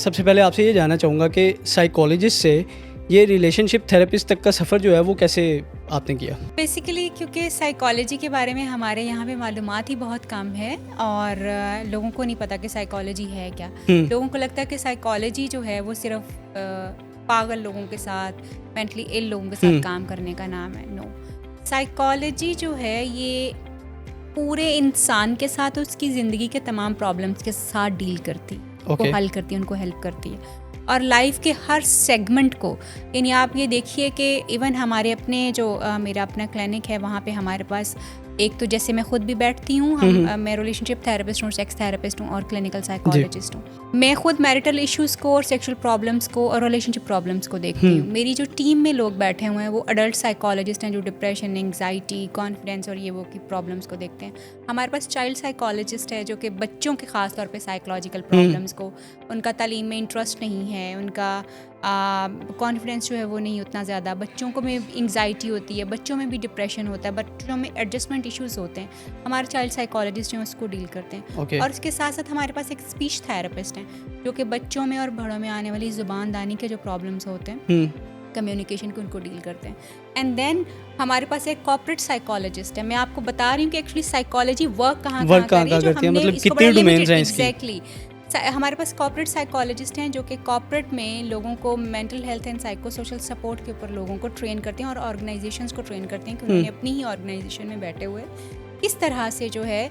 सबसे पहले आपसे ये जानना चाहूँगा कि साइकोलॉजिस्ट से ये रिलेशनशिप थेरेपिस्ट तक का सफ़र जो है वो कैसे आपने किया? बेसिकली क्योंकि साइकोलॉजी के बारे में हमारे यहाँ पे मालूमात ही बहुत कम है और लोगों को नहीं पता कि साइकोलॉजी है क्या। लोगों को लगता है कि साइकोलॉजी जो है वो सिर्फ पागल लोगों के साथ, मेंटली इल लोगों के साथ काम करने का नाम है। नो, साइकोलॉजी जो है ये पूरे इंसान के साथ उसकी ज़िंदगी के तमाम प्रॉब्लम्स के साथ डील करती है, उनको हल करती है, उनको हेल्प करती है और लाइफ के हर सेगमेंट को। यानी आप ये देखिए कि इवन हमारे अपने जो मेरा अपना क्लिनिक है वहाँ पे हमारे पास एक तो जैसे मैं खुद भी बैठती हूँ, मैं रिलेशनशिप थेरेपिस्ट हूँ, सेक्स थेरेपिस्ट हूँ और क्लिनिकल साइकोलॉजिस्ट हूँ। मैं खुद मैरिटल इश्यूज़ को और सेक्सुअल प्रॉब्लम्स को और रिलेशनशिप प्रॉब्लम्स को देखती हूँ। मेरी जो टीम में लोग बैठे हुए हैं वो अडल्ट साइकोलॉजिस्ट हैं जो डिप्रेशन, एंग्जाइटी, कॉन्फिडेंस और ये वो की प्रॉब्लम्स को देखते हैं। हमारे पास चाइल्ड साइकोलॉजिस्ट है जो कि बच्चों के ख़ास तौर पे साइकोलॉजिकल प्रॉब्लम्स को, उनका तालीम में इंटरेस्ट नहीं है, उनका कॉन्फिडेंस जो है वो नहीं उतना ज़्यादा, बच्चों को में एंग्जाइटी होती है, बच्चों में भी डिप्रेशन होता है, बच्चों में एडजस्टमेंट इश्यूज़ होते हैं, हमारे चाइल्ड साइकोलॉजिस्ट हैं उसको डील करते हैं। और इसके साथ साथ हमारे पास एक स्पीच थेरेपिस्ट हैं जो कि बच्चों में और बड़ों में आने वाली ज़ुबानदानी के जो प्रॉब्लम्स होते हैं, कम्युनिकेशन को उनको डील करते हैं। एंड देन हमारे पास एक कॉर्पोरेट साइकोलॉजिस्ट है। मैं आपको बता रही हूँ कि एक्चुअली साइकोलॉजी वर्क कहाँ करती है, जो हमने इसको बड़ा लिमिटेड। एग्जैक्टली, हमारे पास कॉर्पोरेट साइकोलॉजिस्ट हैं जो कि कॉर्पोरेट में लोगों को mental health and psycho social support के ऊपर लोगों को ट्रेन करते हैं और ऑर्गेनाइजेशंस को ट्रेन करते हैं कि उन्होंने अपनी ही ऑर्गेनाइजेशन में बैठे हुए किस तरह से जो है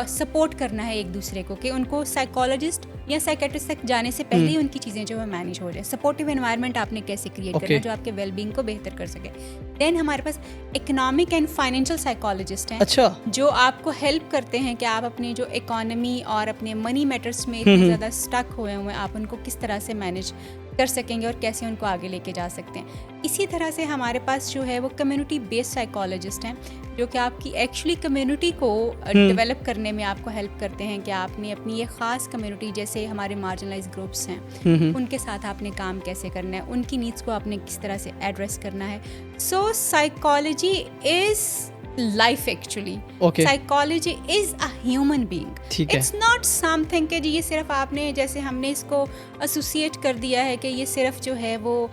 सपोर्ट करना है एक दूसरे को, कि उनको साइकोलॉजिस्ट या साइकेट्रिस्ट तक जाने से पहले ही उनकी चीज़ें जो है मैनेज हो जाए। सपोर्टिव एनवायरनमेंट आपने कैसे क्रिएट करना जो आपके वेलबींग को बेहतर कर सके। देन हमारे पास इकोनॉमिक एंड फाइनेंशियल साइकोलॉजिस्ट हैं। अच्छा। जो आपको हेल्प करते हैं कि आप अपनी जो इकोनॉमी और अपने मनी मैटर्स में इतने ज़्यादा स्टक हुए हुए आप उनको किस तरह से मैनेज कर सकेंगे और कैसे उनको आगे लेके जा सकते हैं। इसी तरह से हमारे पास जो है वो कम्युनिटी बेस्ड साइकोलॉजिस्ट हैं जो कि आपकी एक्चुअली कम्युनिटी को डेवलप करने में आपको हेल्प करते हैं कि आपने अपनी ये ख़ास कम्युनिटी, जैसे हमारे मार्जिनलाइज ग्रुप्स हैं, उनके साथ आपने काम कैसे करना है, उनकी नीड्स को आपने किस तरह से एड्रेस करना है। So psychology is life actually. Psychology is a human being, it's not something कि जी ये सिर्फ आपने, जैसे हमने इसको एसोसिएट कर दिया है कि ये सिर्फ जो है वो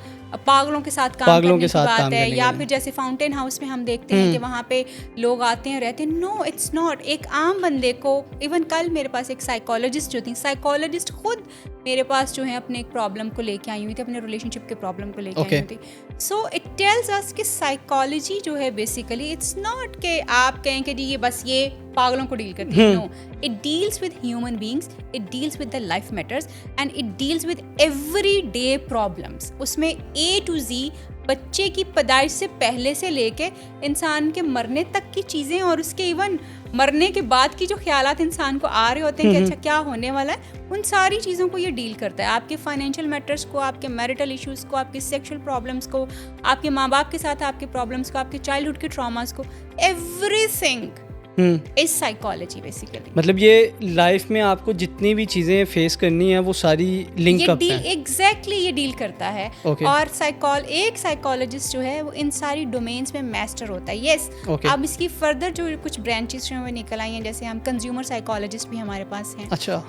पागलों के साथ काम करने की बात है, या फिर जैसे फाउंटेन हाउस में हम देखते हैं कि वहाँ पे लोग आते हैं रहते हैं। No, it's not. एक आम बंदे को, इवन कल मेरे पास एक साइकोलॉजिस्ट जो थी, साइकोलॉजिस्ट खुद मेरे पास जो है अपने एक प्रॉब्लम को लेके आई हुई थी, अपने रिलेशनशिप के प्रॉब्लम को लेके आई हुई थी। सो इट टेल्स अस कि साइकोलॉजी जो है बेसिकली इट्स नॉट कि आप कहें कि जी ये बस ये पागलों को डील करती है। No, it deals with human beings, it deals with the life matters and it deals with every day problems. उसमें A to Z, बच्चे की पैदाइश से पहले से लेके इंसान के मरने तक की चीज़ें और उसके इवन मरने के बाद की जो ख्यालात इंसान को आ रहे होते हैं कि अच्छा क्या होने वाला है, उन सारी चीज़ों को ये डील करता है। आपके फाइनेंशियल मैटर्स को, आपके मैरिटल इश्यूज़ को, आपके सेक्सुअल प्रॉब्लम्स को, आपके माँ बाप के साथ आपके प्रॉब्लम्स को, आपके चाइल्डहुड के ट्रॉमास को, एवरीथिंग इज साइकोलॉजी बेसिकली। मतलब ये लाइफ में आपको जितनी भी चीज़ें फेस करनी है वो सारी लिंक अप हैं। एग्जैक्टली ये डील करता है। और एक साइकोलॉजिस्ट जो है वो इन सारी डोमेन्स में मास्टर होता है। यस, अब इसकी फर्दर जो कुछ ब्रांचेस जो निकल आई हैं, जैसे हम कंज्यूमर साइकोलॉजिस्ट भी हमारे पास हैं। अच्छा।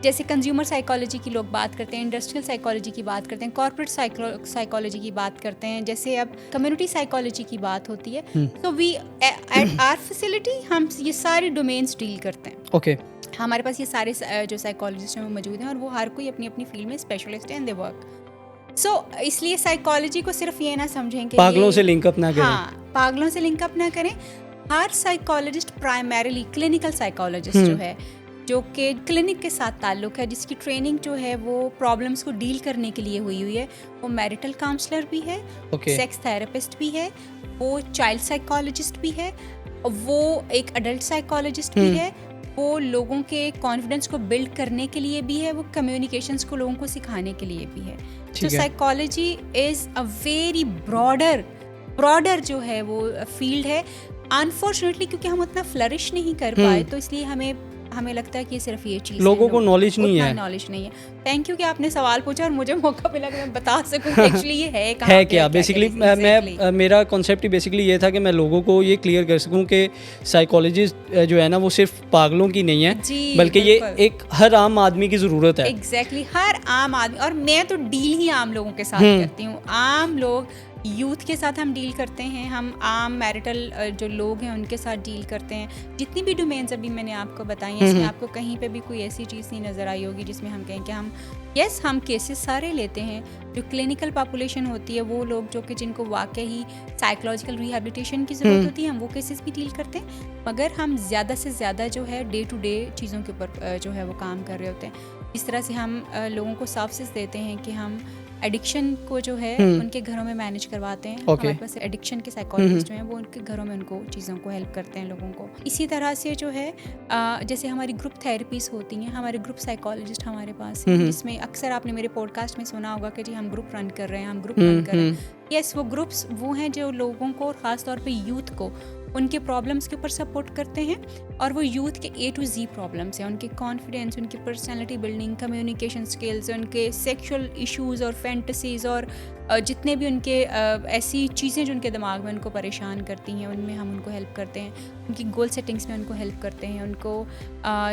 जैसे कंज्यूमर साइकोलॉजी की लोग बात करते हैं, इंडस्ट्रियल साइकोलॉजी की बात करते हैं, कॉर्पोरेट साइकोलॉजी की बात करते हैं, जैसे अब कम्युनिटी साइकोलॉजी की बात होती है। तो वी एट आवर फैसिलिटी हम ये सारे डोमेन्स डील करते हैं। ओके। हमारे पास ये सारे जो साइकोलॉजिस्ट हैं वो मौजूद हैं और वो हर कोई अपनी अपनी फील्ड में स्पेशलिस्ट है एंड दे वर्क। सो इसलिए साइकोलॉजी को सिर्फ ये ना समझें कि पागलों से लिंकअप ना करें। हाँ, पागलों से लिंकअप ना करें। हर साइकोलॉजिस्ट प्राइमरीली क्लिनिकल साइकोलॉजिस्ट जो है, जो कि क्लिनिक के साथ ताल्लुक़ है, जिसकी ट्रेनिंग जो है वो प्रॉब्लम्स को डील करने के लिए हुई है, वो मैरिटल काउंसलर भी है, सेक्स थेरेपिस्ट भी है, वो चाइल्ड साइकोलॉजिस्ट भी है, वो एक अडल्ट साइकोलॉजिस्ट भी है, वो लोगों के कॉन्फिडेंस को बिल्ड करने के लिए भी है, वो कम्युनिकेशंस को लोगों को सिखाने के लिए भी है। तो psychology is a very broader जो है वो फील्ड है। अनफॉर्चुनेटली क्योंकि हम उतना फ्लरिश नहीं कर पाए, तो इसलिए हमें हमें लगता है कि ये सिर्फ ये चीज़ लोगों को knowledge नहीं है। नॉलेज नहीं है। थैंक यू कि आपने सवाल पूछा और मुझे मौका मिला कि मैं बता सकूं कि एक्चुअली ये है कहाँ है पे, क्या बेसिकली। exactly। मैं मेरा कॉन्सेप्ट ही बेसिकली ये था कि मैं लोगों को ये क्लियर कर सकूं कि साइकोलॉजिस्ट जो है ना वो सिर्फ पागलों की नहीं है, जी, बल्कि ये बिल्कुल। एक हर आम आदमी की ज़रूरत है। एग्जैक्टली हर आम आदमी, और मैं तो डील ही आम लोगों के साथ करती हूँ। आम लोग, यूथ के साथ हम डील करते हैं, हम आम मैरिटल जो लोग हैं उनके साथ डील करते हैं। जितनी भी डोमेन्स अभी मैंने आपको बताई हैं, इसमें आपको कहीं पे भी कोई ऐसी चीज़ नहीं नज़र आई होगी जिसमें हम कहें कि हम केसेस सारे लेते हैं। जो क्लिनिकल पॉपुलेशन होती है, वो लोग जो कि जिनको वाकई साइकोलॉजिकल रिहैबिलिटेशन की ज़रूरत होती है, हम वो केसेस भी डील करते हैं। मगर हम ज़्यादा से ज़्यादा जो है डे टू डे चीज़ों के ऊपर जो है वो काम कर रहे होते हैं। इस तरह से हम लोगों को सर्विसेज देते हैं कि हम एडिक्शन को जो है उनके घरों में मैनेज करवाते हैं। हमारे पास एडिक्शन के साइकोलॉजिस्ट जो हैं वो उनके घरों में उनको चीज़ों को हेल्प करते हैं लोगों को। इसी तरह से जो है जैसे हमारी ग्रुप थेरेपीज होती हैं, हमारे ग्रुप साइकोलॉजिस्ट हमारे पास हैं, जिसमें अक्सर आपने मेरे पॉडकास्ट में सुना होगा कि जी हम ग्रुप रन कर रहे हैं, हम ग्रुप रन कर रहे हैं। यस, वो ग्रुप्स वो हैं जो लोगों को, ख़ास तौर पे यूथ को, उनके प्रॉब्लम्स के ऊपर सपोर्ट करते हैं। और वो यूथ के A to Z प्रॉब्लम्स हैं, उनके कॉन्फिडेंस, उनकी पर्सनालिटी बिल्डिंग, कम्युनिकेशन स्किल्स, उनके सेक्सुअल इश्यूज़ और फैंटेसीज़ और जितने भी उनके ऐसी चीज़ें जो उनके दिमाग में उनको परेशान करती हैं, उनमें हम उनको हेल्प करते हैं। उनकी गोल सेटिंग्स में उनको हेल्प करते हैं, उनको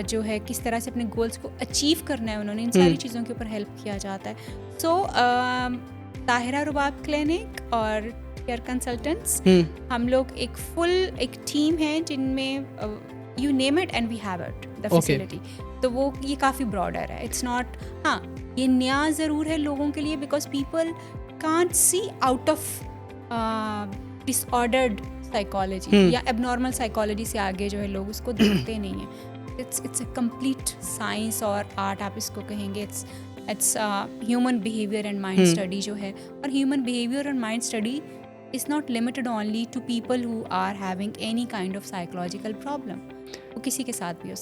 जो है किस तरह से अपने गोल्स को अचीव करना है, उन्होंने इन सारी चीज़ों के ऊपर हेल्प किया जाता है। सो ताहिरा रुबाब क्लिनिक और केयर कंसल्टेंट्स, हम लोग एक टीम है जिनमें you name it and we have it the facility. तो वो ये काफ़ी ब्रॉडर है, इट्स नॉट, हाँ ये नया ज़रूर है लोगों के लिए, because people can't see out of disordered psychology या एबनॉर्मल साइकोलॉजी से आगे जो है लोग उसको देखते नहीं हैं। इट्स अ कंप्लीट साइंस और आर्ट आप इसको कहेंगे। It's human behaviour and mind study जो है, और human behaviour and mind study is not limited only to people who are having any kind of psychological problem, वो किसी के साथ भी हो सकता है।